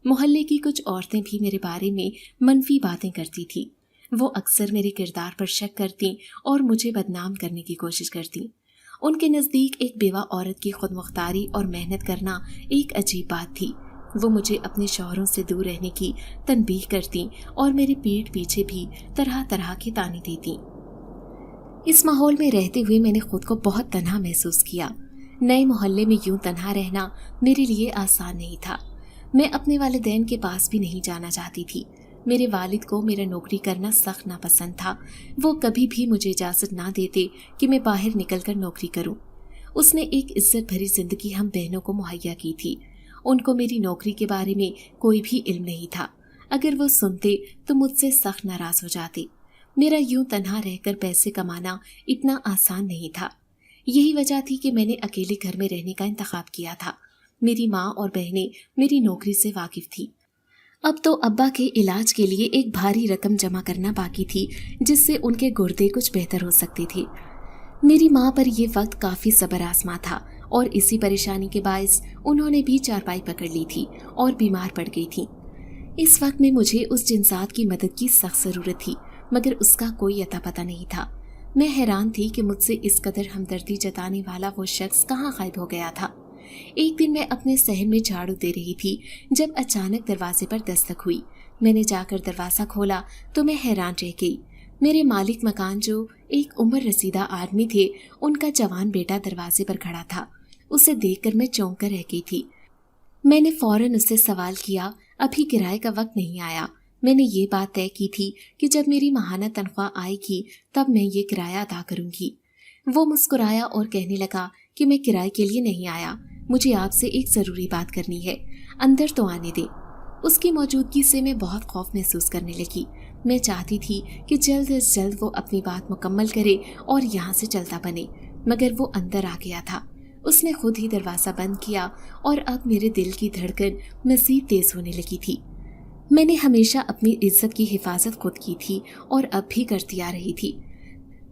मोहल्ले की कुछ औरतें भी मेरे बारे में मनफी बातें करती थी। वो अक्सर मेरे किरदार पर शक करती और मुझे बदनाम करने की कोशिश करती। उनके नज़दीक एक बेवा औरत की खुदमुख्तारी और मेहनत करना एक अजीब बात थी। वो मुझे अपने शौहरों से दूर रहने की तनबीह करती और मेरी पीठ पीछे भी तरह तरह के ताने देती। इस माहौल में रहते हुए मैंने खुद को बहुत तन्हा महसूस किया। नए मोहल्ले में यूं तन्हा रहना मेरे लिए आसान नहीं था। मैं अपने वालिदैन के पास भी नहीं जाना चाहती थी। मेरे वालिद को मेरा नौकरी करना सख्त नापसंद था। वो कभी भी मुझे इजाज़त ना देते कि मैं बाहर निकलकर नौकरी करूं। उसने एक इज्जत भरी जिंदगी हम बहनों को मुहैया की थी। उनको मेरी नौकरी के बारे में कोई भी इल्म नहीं था। अगर वो सुनते तो मुझसे सख्त नाराज हो जाते। मेरा यूं तन्हा रहकर पैसे कमाना इतना आसान नहीं था। यही वजह थी कि मैंने अकेले घर में रहने का इंतखाब किया था। मेरी माँ और बहनें मेरी नौकरी से वाकिफ थी। अब तो अब्बा के इलाज के लिए एक भारी रकम जमा करना बाकी थी, जिससे उनके गुर्दे कुछ बेहतर हो सकते थे। मेरी माँ पर यह वक्त काफ़ी सब्र आजमा था और इसी परेशानी के बायस उन्होंने भी चारपाई पकड़ ली थी और बीमार पड़ गई थी। इस वक्त में मुझे उस जिनसात की मदद की सख्त ज़रूरत थी, मगर उसका कोई अता पता नहीं था। मैं हैरान थी कि मुझसे इस कदर हमदर्दी जताने वाला वो शख्स कहाँ गायब हो गया था। एक दिन मैं अपने सहन में झाड़ू दे रही थी जब अचानक दरवाजे पर दस्तक हुई। मैंने जाकर दरवाज़ा खोला तो मैं हैरान रह गई। मेरे मालिक मकान, जो एक उम्र रसीदा आदमी थे, उनका जवान बेटा दरवाजे पर खड़ा था। उसे देखकर मैं चौंक कर रह गई थी। मैंने फौरन उससे सवाल किया, अभी किराए का वक्त नहीं आया। मैंने ये बात तय की थी कि जब मेरी माहाना तनख्वाह आएगी तब मैं ये किराया अदा करूंगी। वो मुस्कुराया और कहने लगा कि मैं किराए के लिए नहीं आया, मुझे आपसे एक ज़रूरी बात करनी है, अंदर तो आने दे। उसकी मौजूदगी से मैं बहुत खौफ महसूस करने लगी। मैं चाहती थी कि जल्द से जल्द वो अपनी बात मुकम्मल करे और यहाँ से चलता बने, मगर वो अंदर आ गया था। उसने खुद ही दरवाजा बंद किया और अब मेरे दिल की धड़कन मजीद तेज होने लगी थी। मैंने हमेशा अपनी इज्जत की हिफाजत खुद की थी और अब भी करती आ रही थी।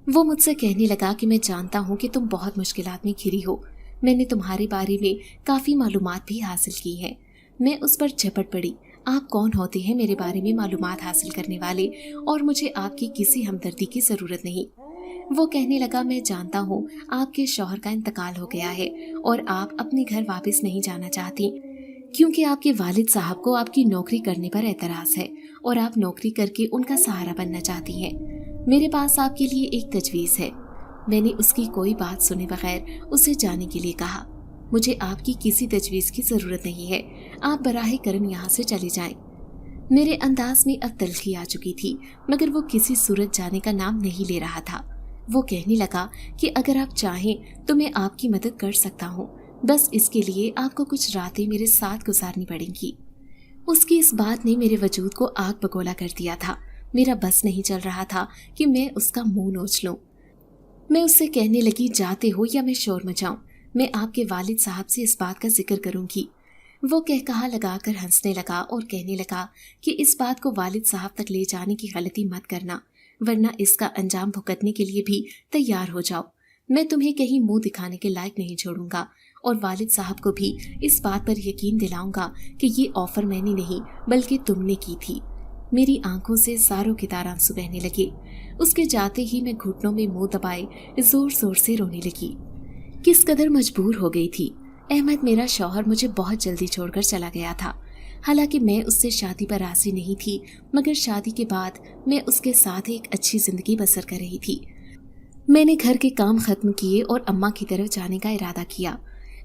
वो मुझसे कहने लगा कि मैं जानता हूँ कि तुम बहुत मुश्किलात में घिरी हो। मैंने तुम्हारे बारे में काफ़ी मालूमात भी हासिल की हैं। मैं उस पर झपट पड़ी। आप कौन होते हैं मेरे बारे में मालूमात हासिल करने वाले, और मुझे आपकी किसी हमदर्दी की ज़रूरत नहीं। वो कहने लगा, मैं जानता हूँ आपके शौहर का इंतकाल हो गया है और आप अपने घर वापस नहीं जाना चाहती, क्योंकि आपके वालिद साहब को आपकी नौकरी करने पर एतराज़ है और आप नौकरी करके उनका सहारा बनना चाहती हैं। मेरे पास आपके लिए एक तजवीज़ है। मैंने उसकी कोई बात सुने बगैर उसे जाने के लिए कहा, मुझे आपकी किसी तजवीज़ की ज़रूरत नहीं है, आप बराह करम यहाँ से चले जाएं। मेरे अंदाज में अब तल्खी आ चुकी थी, मगर वो किसी सूरत जाने का नाम नहीं ले रहा था। वो कहने लगा कि अगर आप चाहें तो मैं आपकी मदद कर सकता हूँ, बस इसके लिए आपको कुछ रातें मेरे साथ गुजारनी पड़ेंगी। उसकी इस बात ने मेरे वजूद को आग बगोला कर दिया था। मेरा बस नहीं चल रहा था कि मैं उसका मुंह नोच लूं। मैं उससे कहने लगी, जाते हो या मैं शोर मचाऊं, मैं आपके वालिद साहब से इस बात का जिक्र करूंगी। वो कहकहा लगाकर हंसने लगा और कहने लगा कि इस बात को वालिद साहब तक ले जाने की गलती मत करना, वरना इसका अंजाम भुगतने के लिए भी तैयार हो जाओ। मैं तुम्हें कहीं मुंह दिखाने के लायक नहीं छोड़ूंगा और वालिद साहब को भी इस बात पर यकीन दिलाऊंगा कि ये ऑफर मैंने नहीं बल्कि तुमने की थी। मेरी आंखों से सारों के तार आंसू बहने लगे। उसके जाते ही मैं घुटनों में मुंह दबाए जोर जोर से रोने लगी। किस कदर मजबूर हो गई थी। अहमद मेरा शौहर मुझे बहुत जल्दी छोड़कर चला गया था। हालांकि मैं उससे शादी पर राजी नहीं थी, मगर शादी के बाद मैं उसके साथ एक अच्छी जिंदगी बसर कर रही थी। मैंने घर के काम खत्म किए और अम्मा की तरफ जाने का इरादा किया।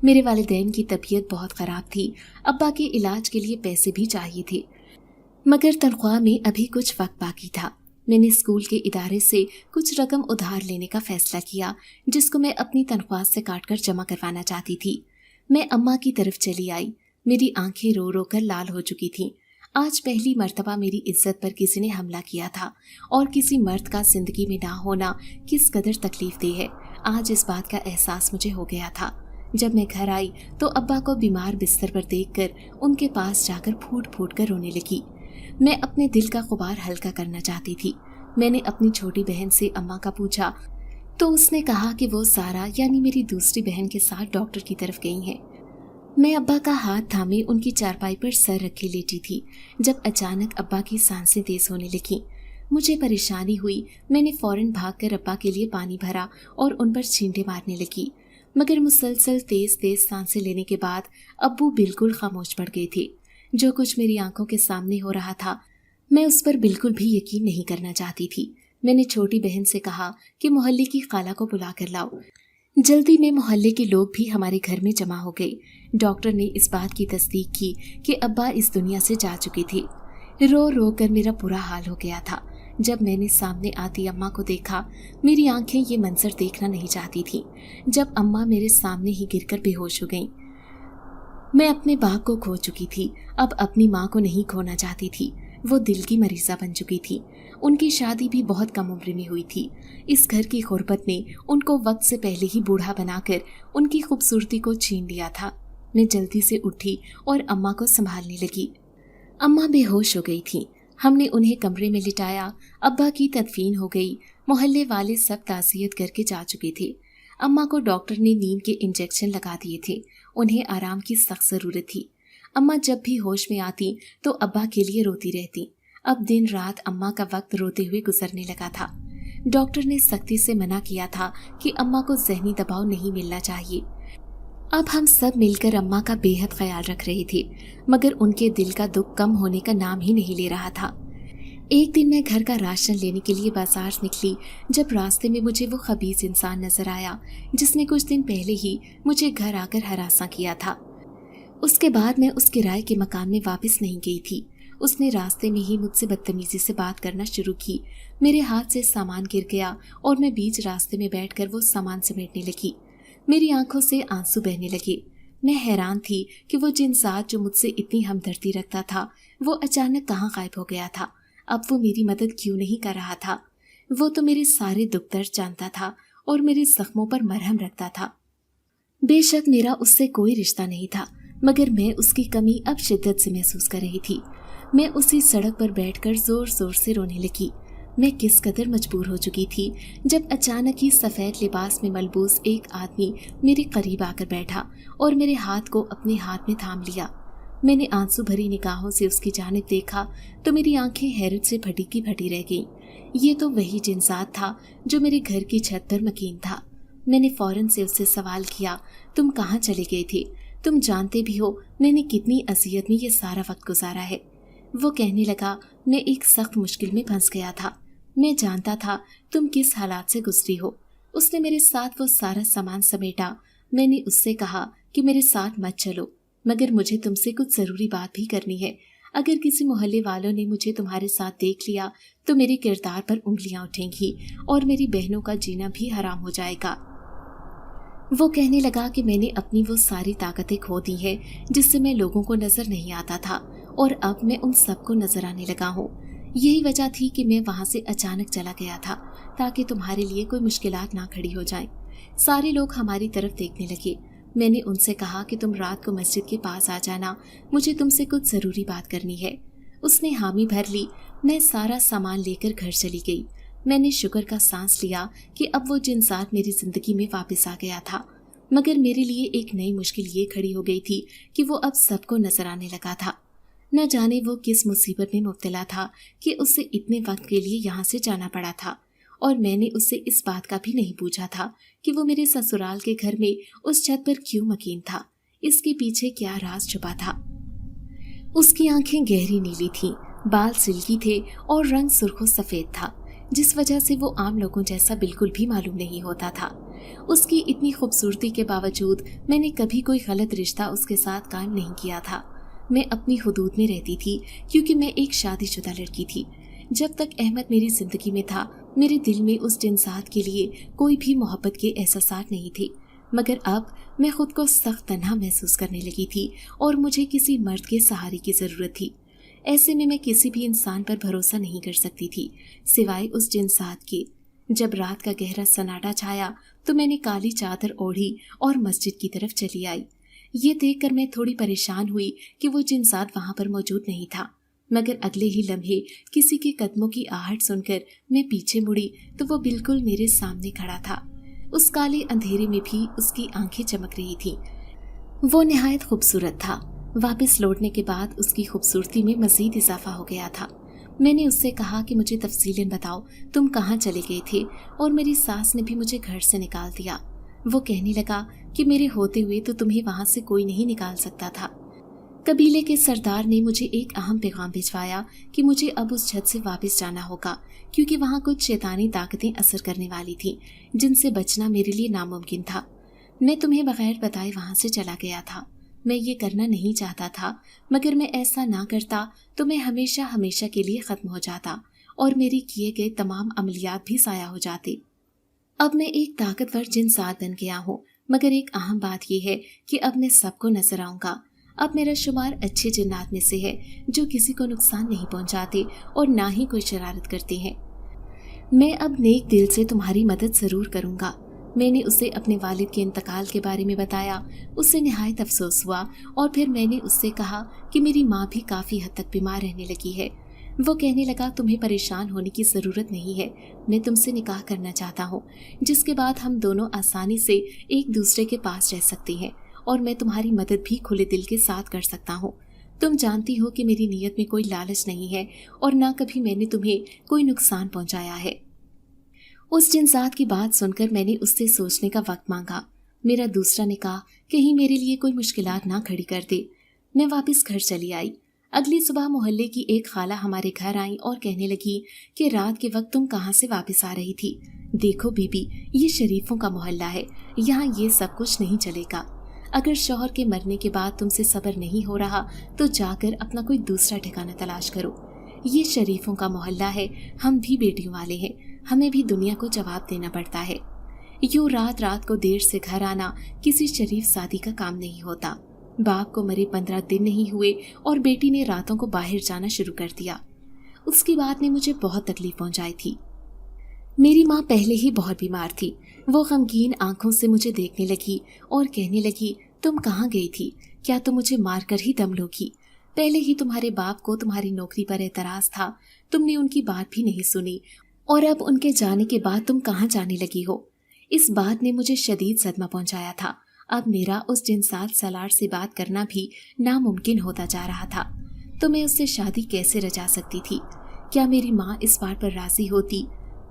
मेरे वालिदैन की तबीयत बहुत ख़राब थी। अब्बा के इलाज के लिए पैसे भी चाहिए थे, मगर तनख्वाह में अभी कुछ वक्त बाकी था। मैंने स्कूल के इदारे से कुछ रकम उधार लेने का फैसला किया, जिसको मैं अपनी तनख्वाह से काटकर जमा करवाना चाहती थी। मैं अम्मा की तरफ चली आई। मेरी आंखें रो रो कर लाल हो चुकी थीं। आज पहली मर्तबा मेरी इज्जत पर किसी ने हमला किया था, और किसी मर्द का जिंदगी में ना होना किस कदर तकलीफदेह है, आज इस बात का एहसास मुझे हो गया था। जब मैं घर आई तो अब्बा को बीमार बिस्तर पर देखकर उनके पास जाकर फूट फूट कर रोने लगी। मैं अपने दिल का गुबार हल्का करना चाहती थी। मैंने अपनी छोटी बहन से अम्मा का पूछा तो उसने कहा कि वो सारा यानी मेरी दूसरी बहन के साथ डॉक्टर की तरफ गई हैं। मैं अब्बा का हाथ थामे उनकी चारपाई पर सर रखे लेटी थी, जब अचानक अब्बा की सांसें तेज होने लगी। मुझे परेशानी हुई। मैंने फौरन भागकर अब्बा के लिए पानी भरा और उन पर छींटे मारने लगी, मगर मुसलसल तेज तेज सांसें लेने के बाद अब्बू बिल्कुल खामोश पड़ गए थे। जो कुछ मेरी आंखों के सामने हो रहा था, मैं उस पर बिल्कुल भी यकीन नहीं करना चाहती थी। मैंने छोटी बहन से कहा कि मोहल्ले की खाला को बुला कर लाओ। जल्दी में मोहल्ले के लोग भी हमारे घर में जमा हो गए। डॉक्टर ने इस बात की तस्दीक की कि अब्बा इस दुनिया से जा चुके थे। रो रो कर मेरा बुरा हाल हो गया था। जब मैंने सामने आती अम्मा को देखा, मेरी आंखें ये मंजर देखना नहीं चाहती थी। जब अम्मा मेरे सामने ही गिरकर बेहोश हो गईं। मैं अपने बाप को खो चुकी थी, अब अपनी माँ को नहीं खोना चाहती थी। वो दिल की मरीजा बन चुकी थी। उनकी शादी भी बहुत कम उम्र में हुई थी। इस घर की गुर्बत ने उनको वक्त से पहले ही बूढ़ा बनाकर उनकी खूबसूरती को छीन लिया था। मैं जल्दी से उठी और अम्मा को संभालने लगी। अम्मा बेहोश हो गई थी। हमने उन्हें कमरे में लिटाया। अब्बा की तदफीन हो गई। मोहल्ले वाले सब ताज़ियत करके जा चुके थे। अम्मा को डॉक्टर ने नींद के इंजेक्शन लगा दिए थे। उन्हें आराम की सख्त ज़रूरत थी। अम्मा जब भी होश में आती तो अब्बा के लिए रोती रहती। अब दिन रात अम्मा का वक्त रोते हुए गुजरने लगा था। डॉक्टर ने सख्ती से मना किया था कि अम्मा को ज़हनी दबाव नहीं मिलना चाहिए। अब हम सब मिलकर अम्मा का बेहद ख्याल रख रहे थे, मगर उनके दिल का दुख कम होने का नाम ही नहीं ले रहा था। एक दिन मैं घर का राशन लेने के लिए बाजार निकली, जब रास्ते में मुझे वो खबीस इंसान नजर आया जिसने कुछ दिन पहले ही मुझे घर आकर हरासा किया था। उसके बाद मैं उस किराए के मकान में वापस नहीं गई थी। उसने रास्ते में ही मुझसे बदतमीजी से बात करना शुरू की। मेरे हाथ से सामान गिर गया और मैं बीच रास्ते में बैठकर वो सामान समेटने लगी। मेरी आंखों से आंसू बहने लगे। मैं हैरान थी कि वो जिन्सात जो मुझसे इतनी हमदर्दी रखता था, वो अचानक कहाँ गायब हो गया था। अब वो मेरी मदद क्यों नहीं कर रहा था? वो तो मेरे सारे दुख दर्द जानता था और मेरे जख्मों पर मरहम रखता था। बेशक मेरा उससे कोई रिश्ता नहीं था, मगर मैं उसकी कमी अब शिद्दत से महसूस कर रही थी। मैं उसी सड़क पर बैठकर जोर जोर से रोने लगी। मैं किस कदर मजबूर हो चुकी थी जब अचानक ही सफ़ेद लिबास में मलबूस एक आदमी मेरे करीब आकर बैठा और मेरे हाथ को अपने हाथ में थाम लिया। मैंने आंसू भरी निगाहों से उसकी जानिब देखा तो मेरी आंखें हैरत से फटी की फटी रह गईं। ये तो वही जिन्सात था जो मेरे घर की छत पर मकीन था। मैंने फौरन से उससे सवाल किया, तुम कहाँ चले गए थे? तुम जानते भी हो मैंने कितनी अजियत में ये सारा वक्त गुजारा है। वो कहने लगा, मैं एक सख्त मुश्किल में फंस गया था। मैं जानता था तुम किस हालात से गुजरी हो। उसने मेरे साथ वो सारा सामान समेटा। मैंने उससे कहा कि मेरे साथ मत चलो, मगर मुझे तुमसे कुछ ज़रूरी बात भी करनी है। अगर किसी मोहल्ले वालों ने मुझे तुम्हारे साथ देख लिया तो मेरे किरदार पर उंगलियां उठेंगी और मेरी बहनों का जीना भी हराम हो जाएगा। वो कहने लगा कि मैंने अपनी वो सारी ताकतें खो दी है जिससे मैं लोगों को नजर नहीं आता था, और अब मैं उन सबको नजर आने लगा हूँ। यही वजह थी कि मैं वहाँ से अचानक चला गया था ताकि तुम्हारे लिए कोई मुश्किलात ना खड़ी हो जाएं। सारे लोग हमारी तरफ देखने लगे। मैंने उनसे कहा कि तुम रात को मस्जिद के पास आ जाना, मुझे तुमसे कुछ ज़रूरी बात करनी है। उसने हामी भर ली। मैं सारा सामान लेकर घर चली गई। मैंने शुक्र का सांस लिया कि अब वो जिन्सात मेरी जिंदगी में वापस आ गया था, मगर मेरे लिए एक नई मुश्किल ये खड़ी हो गई थी कि वो अब सबको नजर आने लगा था। न जाने वो किस मुसीबत में मुब्तला था कि उसे इतने वक्त के लिए यहाँ से जाना पड़ा था, और मैंने उससे इस बात का भी नहीं पूछा था कि वो मेरे ससुराल के घर में उस छत पर क्यों मकीन था। इसके पीछे क्या राज छुपा था? उसकी आंखें गहरी नीली थीं, बाल सिल्की थे और रंग सुर्ख सफेद था, जिस वजह से वो आम लोगों जैसा बिल्कुल भी मालूम नहीं होता था। उसकी इतनी खूबसूरती के बावजूद मैंने कभी कोई गलत रिश्ता उसके साथ कायम नहीं किया था। मैं अपनी हुदूद में रहती थी क्योंकि मैं एक शादीशुदा लड़की थी। जब तक अहमद मेरी जिंदगी में था मेरे दिल में उस जिन्सात के लिए कोई भी मोहब्बत के एहसासात नहीं थे, मगर अब मैं खुद को सख्त तन्हा महसूस करने लगी थी और मुझे किसी मर्द के सहारे की ज़रूरत थी। ऐसे में मैं किसी भी इंसान पर भरोसा नहीं कर सकती थी सिवाय उस जिन्सात के। जब रात का गहरा सन्नाटा छाया तो मैंने काली चादर ओढ़ी और मस्जिद की तरफ चली आई। ये देखकर मैं थोड़ी परेशान हुई कि वो जिन्सात वहाँ पर मौजूद नहीं था, मगर अगले ही लम्हे किसी के कदमों की आहट सुनकर मैं पीछे मुड़ी तो वो बिल्कुल मेरे सामने खड़ा था। उस काले अंधेरे में भी उसकी आंखें चमक रही थीं। वो निहायत खूबसूरत था। वापस लौटने के बाद उसकी खूबसूरती में मज़ीद इजाफा हो गया था। मैंने उससे कहा कि मुझे तफसीलन बताओ तुम कहाँ चले गए थे, और मेरी सास ने भी मुझे घर से निकाल दिया। वो कहने लगा कि मेरे होते हुए तो तुम्हें वहाँ से कोई नहीं निकाल सकता था। कबीले के सरदार ने मुझे एक अहम पैगाम भिजवाया कि मुझे अब उस छत से वापस जाना होगा, क्योंकि वहाँ कुछ शैतानी ताकतें असर करने वाली थीं जिनसे बचना मेरे लिए नामुमकिन था। मैं तुम्हें बगैर बताए वहाँ से चला गया था। मैं ये करना नहीं चाहता था, मगर मैं ऐसा ना करता तो मैं हमेशा हमेशा के लिए ख़त्म हो जाता और मेरे किए गए तमाम अमलियात भी ज़ाया हो जाते। अब मैं एक ताकतवर जिन्सात बन गया हूँ, मगर एक अहम बात यह है कि अब मैं सबको नजर आऊँगा। अब मेरा शुमार अच्छे जिन्नात में से है जो किसी को नुकसान नहीं पहुँचाते और ना ही कोई शरारत करते हैं। मैं अब नेक दिल से तुम्हारी मदद ज़रूर करूँगा। मैंने उसे अपने वालिद के इंतकाल के बारे में बताया। उससे निहायत अफसोस हुआ और फिर मैंने उससे कहा कि मेरी माँ भी काफ़ी हद तक बीमार रहने लगी है। वो कहने लगा तुम्हें परेशान होने की ज़रूरत नहीं है, मैं तुमसे निकाह करना चाहता हूँ, जिसके बाद हम दोनों आसानी से एक दूसरे के पास रह सकते हैं और मैं तुम्हारी मदद भी खुले दिल के साथ कर सकता हूँ। तुम जानती हो कि मेरी नीयत में कोई लालच नहीं है और ना कभी मैंने तुम्हें कोई नुकसान पहुँचाया है। उस जिन्सात की बात सुनकर मैंने उससे सोचने का वक्त मांगा। मेरा दूसरा निकाह कहीं मेरे लिए कोई मुश्किलात ना खड़ी कर दे। मैं वापस घर चली आई। अगली सुबह मोहल्ले की एक खाला हमारे घर आई और कहने लगी कि रात के वक्त तुम कहाँ से वापस आ रही थी? देखो बीबी, ये शरीफों का मोहल्ला है, यहाँ ये सब कुछ नहीं चलेगा। अगर शौहर के मरने के बाद तुमसे सब्र नहीं हो रहा तो जाकर अपना कोई दूसरा ठिकाना तलाश करो। ये शरीफों का मोहल्ला है, हम भी बेटियों वाले हैं, हमें भी दुनिया को जवाब देना पड़ता है। यूं रात रात को देर से घर आना किसी शरीफ शादी का काम नहीं होता। बाप को मरे 15 दिन नहीं हुए और बेटी ने रातों को बाहर जाना शुरू कर दिया। उसकी बात ने मुझे बहुत तकलीफ पहुंचाई थी। میری ماں پہلے ہی بہت بیمار تھی۔ وہ غمگین آنکھوں سے مجھے دیکھنے لگی اور کہنے لگی، تم کہاں گئی تھی؟ کیا تم مجھے مار کر ہی دم لوگی؟ پہلے ہی تمہارے باپ کو تمہاری نوکری پر اعتراض تھا، تم نے ان کی بات بھی نہیں سنی، اور اب ان کے جانے کے بعد تم کہاں جانے لگی ہو؟ اس بات نے مجھے شدید صدمہ پہنچایا تھا۔ اب میرا اس جنسال سالار سے بات کرنا بھی ناممکن ہوتا جا رہا تھا۔ تو میں اس سے شادی کیسے رچا سکتی تھی؟ کیا میری ماں اس بات پر راضی ہوتی؟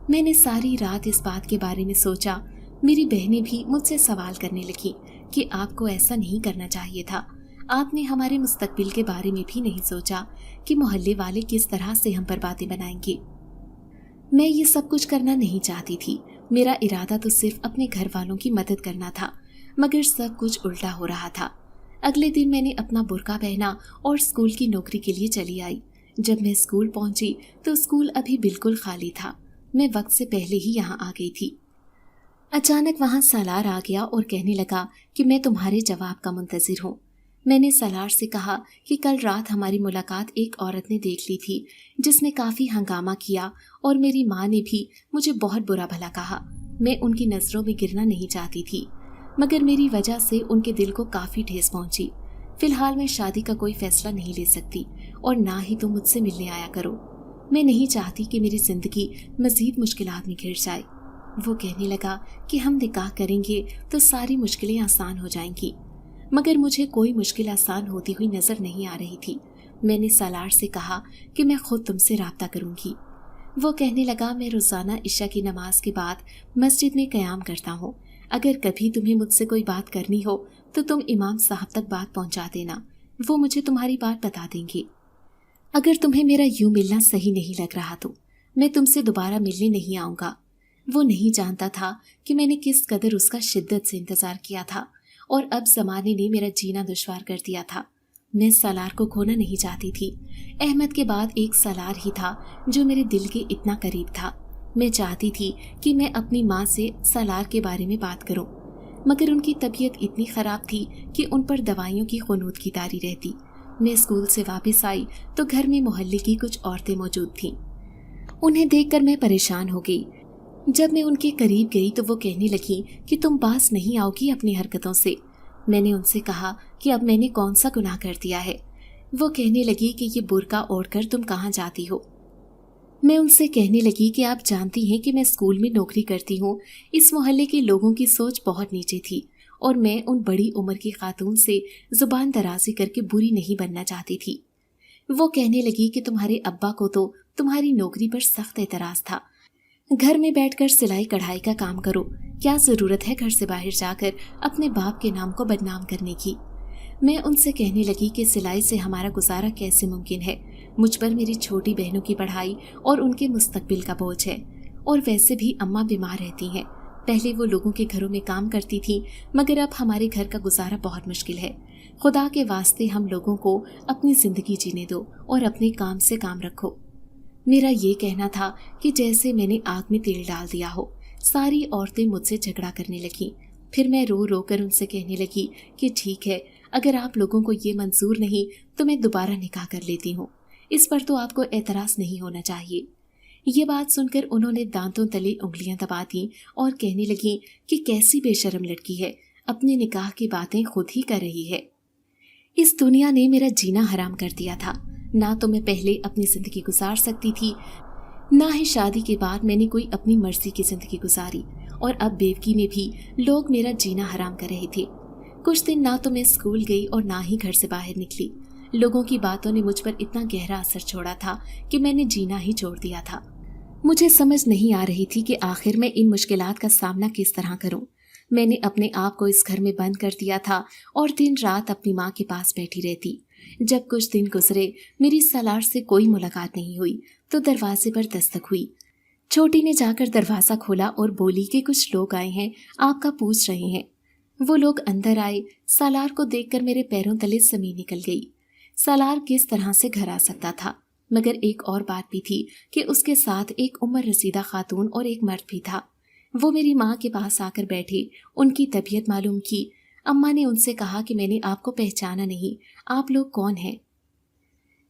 میں نے ساری رات اس بات کے بارے میں سوچا۔ میری بہنیں بھی مجھ سے سوال کرنے لگیں کہ آپ کو ایسا نہیں کرنا چاہیے تھا، آپ نے ہمارے مستقبل کے بارے میں بھی نہیں سوچا کہ محلے والے کس طرح سے ہم پر باتیں بنائیں گے۔ میں یہ سب کچھ کرنا نہیں چاہتی تھی، میرا ارادہ تو صرف اپنے گھر والوں کی مدد کرنا تھا، مگر سب کچھ الٹا ہو رہا تھا۔ اگلے دن میں نے اپنا برقع پہنا اور اسکول کی نوکری کے لیے چلی آئی۔ جب میں اسکول پہنچی تو اسکول ابھی بالکل خالی تھا، میں وقت سے پہلے ہی یہاں آ گئی تھی۔ اچانک وہاں سالار آ گیا اور کہنے لگا کہ میں تمہارے جواب کا منتظر ہوں۔ میں نے سالار سے کہا کہ کل رات ہماری ملاقات ایک عورت نے دیکھ لی تھی جس نے کافی ہنگامہ کیا، اور میری ماں نے بھی مجھے بہت برا بھلا کہا۔ میں ان کی نظروں میں گرنا نہیں چاہتی تھی، مگر میری وجہ سے ان کے دل کو کافی ٹھیس پہنچی۔ فی الحال میں شادی کا کوئی فیصلہ نہیں لے سکتی، اور نہ ہی تم مجھ سے ملنے آیا کرو۔ میں نہیں چاہتی کہ میری زندگی مزید مشکلات میں گھر جائے۔ وہ کہنے لگا کہ ہم نکاح کریں گے تو ساری مشکلیں آسان ہو جائیں گی، مگر مجھے کوئی مشکل آسان ہوتی ہوئی نظر نہیں آ رہی تھی۔ میں نے سالار سے کہا کہ میں خود تم سے رابطہ کروں گی۔ وہ کہنے لگا، میں روزانہ عشاء کی نماز کے بعد مسجد میں قیام کرتا ہوں، اگر کبھی تمہیں مجھ سے کوئی بات کرنی ہو تو تم امام صاحب تک بات پہنچا دینا، وہ مجھے تمہاری بات بتا دیں گے۔ اگر تمہیں میرا یوں ملنا صحیح نہیں لگ رہا تو میں تم سے دوبارہ ملنے نہیں آؤں گا۔ وہ نہیں جانتا تھا کہ میں نے کس قدر اس کا شدت سے انتظار کیا تھا، اور اب زمانے نے میرا جینا دشوار کر دیا تھا۔ میں سالار کو کھونا نہیں چاہتی تھی۔ احمد کے بعد ایک سالار ہی تھا جو میرے دل کے اتنا قریب تھا۔ میں چاہتی تھی کہ میں اپنی ماں سے سالار کے بارے میں بات کروں، مگر ان کی طبیعت اتنی خراب تھی کہ ان پر دوائیوں کی قنوت کی طاری رہتی۔ میں اسکول سے واپس آئی تو گھر میں محلے کی کچھ عورتیں موجود تھیں۔ انہیں دیکھ کر میں پریشان ہو گئی۔ جب میں ان کے قریب گئی تو وہ کہنے لگی کہ تم باز نہیں آؤ گی اپنی حرکتوں سے۔ میں نے ان سے کہا کہ اب میں نے کون سا گناہ کر دیا ہے؟ وہ کہنے لگی کہ یہ برقع اوڑھ کر تم کہاں جاتی ہو؟ میں ان سے کہنے لگی کہ آپ جانتی ہیں کہ میں اسکول میں نوکری کرتی ہوں۔ اس محلے کے لوگوں کی سوچ بہت نیچے تھی، اور میں ان بڑی عمر کی خاتون سے زبان درازی کر کے بری نہیں بننا چاہتی تھی۔ وہ کہنے لگی کہ تمہارے ابا کو تو تمہاری نوکری پر سخت اعتراض تھا، گھر میں بیٹھ کر سلائی کڑھائی کا کام کرو، کیا ضرورت ہے گھر سے باہر جا کر اپنے باپ کے نام کو بدنام کرنے کی؟ میں ان سے کہنے لگی کہ سلائی سے ہمارا گزارا کیسے ممکن ہے؟ مجھ پر میری چھوٹی بہنوں کی پڑھائی اور ان کے مستقبل کا بوجھ ہے، اور ویسے بھی اماں بیمار رہتی ہیں۔ پہلے وہ لوگوں کے گھروں میں کام کرتی تھی، مگر اب ہمارے گھر کا گزارا بہت مشکل ہے۔ خدا کے واسطے ہم لوگوں کو اپنی زندگی جینے دو اور اپنے کام سے کام رکھو۔ میرا یہ کہنا تھا کہ جیسے میں نے آگ میں تیل ڈال دیا ہو۔ ساری عورتیں مجھ سے جھگڑا کرنے لگیں۔ پھر میں رو رو کر ان سے کہنے لگی کہ ٹھیک ہے، اگر آپ لوگوں کو یہ منظور نہیں تو میں دوبارہ نکاح کر لیتی ہوں، اس پر تو آپ کو اعتراض نہیں ہونا چاہیے۔ یہ بات سن کر انہوں نے دانتوں تلے انگلیاں دبا دیں اور کہنے لگیں کہ کیسی بے شرم لڑکی ہے، اپنے نکاح کی باتیں خود ہی کر رہی ہے۔ اس دنیا نے میرا جینا حرام کر دیا تھا۔ نہ تو میں پہلے اپنی زندگی گزار سکتی تھی، نہ ہی شادی کے بعد میں نے کوئی اپنی مرضی کی زندگی گزاری، اور اب بیوگی میں بھی لوگ میرا جینا حرام کر رہے تھے۔ کچھ دن نہ تو میں اسکول گئی اور نہ ہی گھر سے باہر نکلی۔ لوگوں کی باتوں نے مجھ پر اتنا گہرا اثر چھوڑا تھا کہ میں نے جینا ہی چھوڑ دیا تھا۔ مجھے سمجھ نہیں آ رہی تھی کہ آخر میں ان مشکلات کا سامنا کس طرح کروں۔ میں نے اپنے آپ کو اس گھر میں بند کر دیا تھا اور دن رات اپنی ماں کے پاس بیٹھی رہتی۔ جب کچھ دن گزرے، میری سالار سے کوئی ملاقات نہیں ہوئی تو دروازے پر دستک ہوئی۔ چھوٹی نے جا کر دروازہ کھولا اور بولی کہ کچھ لوگ آئے ہیں، آپ کا پوچھ رہے ہیں۔ وہ لوگ اندر آئے۔ سالار کو دیکھ کر میرے پیروں تلے زمین نکل گئی۔ سالار کس طرح سے گھر آ سکتا تھا؟ مگر ایک اور بات بھی تھی کہ اس کے ساتھ ایک عمر رسیدہ خاتون اور ایک مرد بھی تھا۔ وہ میری ماں کے پاس آ کر بیٹھے، ان کی طبیعت معلوم کی۔ اماں نے ان سے کہا کہ میں نے آپ کو پہچانا نہیں، آپ لوگ کون ہیں؟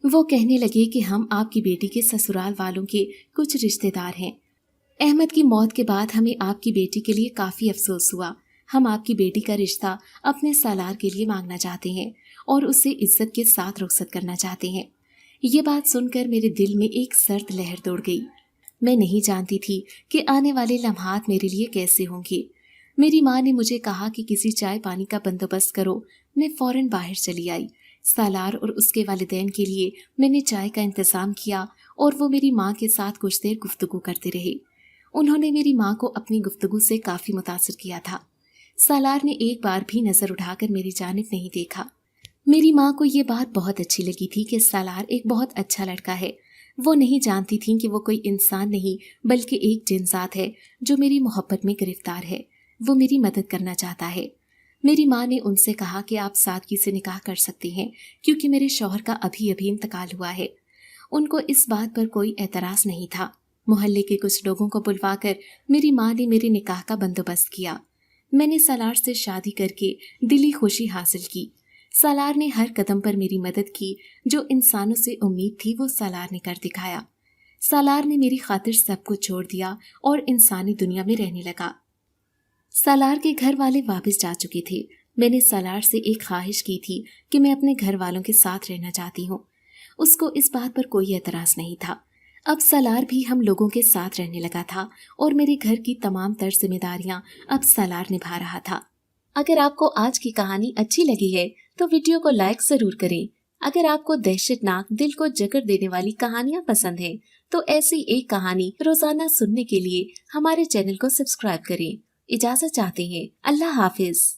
وہ کہنے لگے کہ ہم آپ کی بیٹی کے سسرال والوں کے کچھ رشتہ دار ہیں۔ احمد کی موت کے بعد ہمیں آپ کی بیٹی کے لیے کافی افسوس ہوا۔ ہم آپ کی بیٹی کا رشتہ اپنے سالار کے لیے مانگنا چاہتے ہیں اور اسے عزت کے ساتھ رخصت کرنا چاہتے ہیں۔ یہ بات سن کر میرے دل میں ایک سرد لہر دوڑ گئی۔ میں نہیں جانتی تھی کہ آنے والے لمحات میرے لیے کیسے ہوں گے۔ میری ماں نے مجھے کہا کہ کسی چائے پانی کا بندوبست کرو۔ میں فوراً باہر چلی آئی۔ سالار اور اس کے والدین کے لیے میں نے چائے کا انتظام کیا اور وہ میری ماں کے ساتھ کچھ دیر گفتگو کرتے رہے۔ انہوں نے میری ماں کو اپنی گفتگو سے کافی متاثر کیا تھا۔ سالار نے ایک بار بھی نظر اٹھا کر میری جانب نہیں دیکھا۔ میری ماں کو یہ بات بہت اچھی لگی تھی کہ سالار ایک بہت اچھا لڑکا ہے۔ وہ نہیں جانتی تھیں کہ وہ کوئی انسان نہیں بلکہ ایک جن ذات ہے جو میری محبت میں گرفتار ہے۔ وہ میری مدد کرنا چاہتا ہے۔ میری ماں نے ان سے کہا کہ آپ سادگی سے نکاح کر سکتے ہیں کیونکہ میرے شوہر کا ابھی انتقال ہوا ہے۔ ان کو اس بات پر کوئی اعتراض نہیں تھا۔ محلے کے کچھ لوگوں کو بلوا کر میری ماں نے میرے نکاح کا بندوبست کیا۔ میں نے سالار سے شادی کر کے دلی خوشی حاصل کی۔ سالار نے ہر قدم پر میری مدد کی۔ جو انسانوں سے امید تھی وہ سالار نے کر دکھایا۔ سالار نے میری خاطر سب کو چھوڑ دیا اور انسانی دنیا میں رہنے لگا۔ سالار کے گھر والے واپس جا چکے تھے۔ میں نے سالار سے ایک خواہش کی تھی کہ میں اپنے گھر والوں کے ساتھ رہنا چاہتی ہوں۔ اس کو اس بات پر کوئی اعتراض نہیں تھا۔ اب سالار بھی ہم لوگوں کے ساتھ رہنے لگا تھا اور میرے گھر کی تمام تر ذمہ داریاں اب سالار نبھا رہا تھا۔ اگر آپ کو آج کی کہانی اچھی لگی ہے تو ویڈیو کو لائک ضرور کریں۔ اگر آپ کو دہشت ناک دل کو جکڑ دینے والی کہانیاں پسند ہیں تو ایسی ایک کہانی روزانہ سننے کے لیے ہمارے چینل کو سبسکرائب کریں۔ اجازت چاہتے ہیں۔ اللہ حافظ۔